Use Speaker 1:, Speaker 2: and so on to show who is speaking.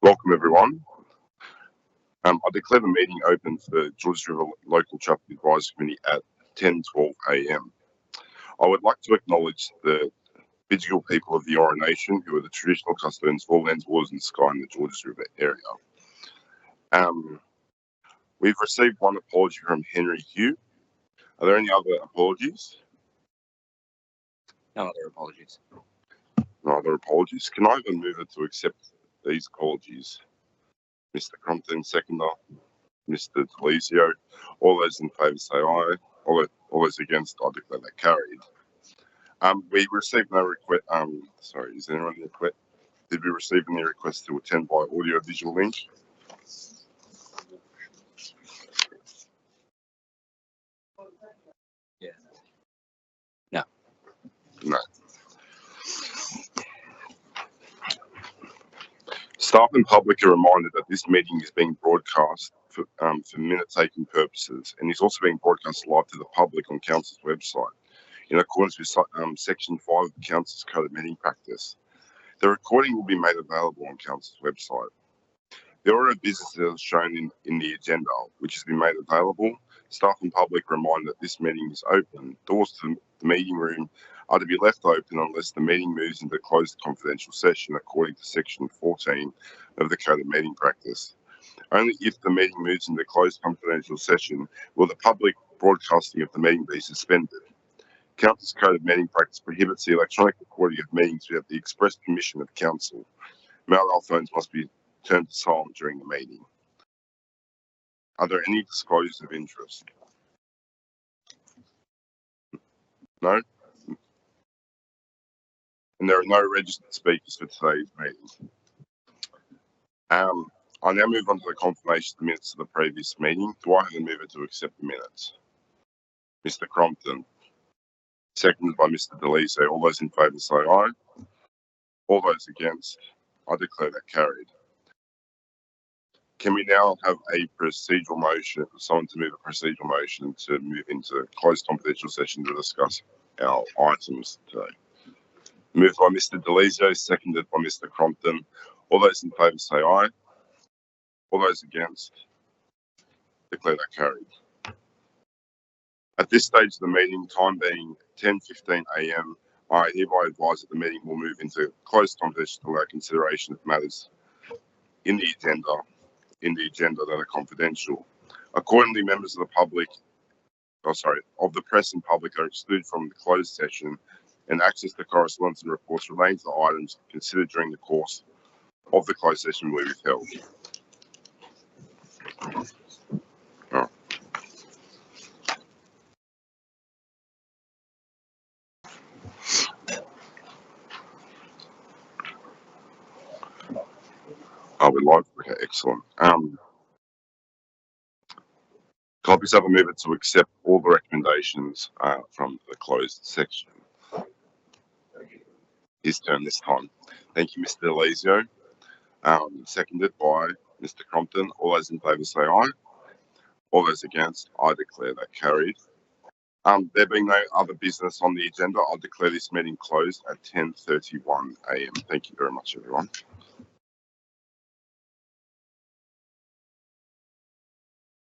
Speaker 1: Welcome everyone. I declare the meeting open for the Georges River Local Traffic Advisory Committee at 10:12 a.m. I would like to acknowledge the Bidjigal people of the Eora Nation, who are the traditional custodians of all lands, waters and sky in the Georges River area. We've received one apology from Henry Hugh. Are there any other apologies?
Speaker 2: No other apologies.
Speaker 1: No other apologies. Can I even move it to accept these apologies? Mr. Crompton, seconder. Mr. Delizio. All those in favour say aye. All those against, I declare that carried. We received no request. Sorry, is there anyone request? Did we receive any requests to attend by audio visual link?
Speaker 2: Yeah. No.
Speaker 1: No. Staff and public are reminded that this meeting is being broadcast for minute-taking purposes and is also being broadcast live to the public on Council's website in accordance with Section 5 of the Council's Code of Meeting Practice. The recording will be made available on Council's website. The order of business is shown in the agenda, which has been made available. Staff and public are reminded that this meeting is open. Doors to the meeting room are to be left open unless the meeting moves into closed confidential session according to Section 14 of the Code of Meeting Practice. Only if the meeting moves into closed confidential session will the public broadcasting of the meeting be suspended. Council's Code of Meeting Practice prohibits the electronic recording of meetings without the express permission of Council. Mobile phones must be turned to silent during the meeting. Are there any disclosures of interest? No? And there are no registered speakers for today's meeting. I now move on to the confirmation of the minutes of the previous meeting. Do I have a mover to accept the minutes? Mr. Crompton. Seconded by Mr. Delizio. All those in favour say aye. All those against, I declare that carried. Can we now have a procedural motion, someone to move a procedural motion to move into closed confidential session to discuss our items today? Moved by Mr. Delizio, seconded by Mr. Crompton. All those in favour say aye. All those against, declare that carried. At this stage of the meeting, time being 10:15 a.m, I hereby advise that the meeting will move into closed confidential to allow consideration of matters in the agenda that are confidential. Accordingly, members of the press and public are excluded from the closed session, and access to correspondence and reports relating to the items considered during the course of the closed session will be withheld. Are we live? Okay, excellent. Copies have a mover to accept all the recommendations from the closed section. His turn this time. Thank you, Mr. Delizio. Seconded by Mr. Crompton. All those in favour say aye. All those against, I declare that carried. There being no other business on the agenda, I'll declare this meeting closed at 10:31 a.m. Thank you very much, everyone.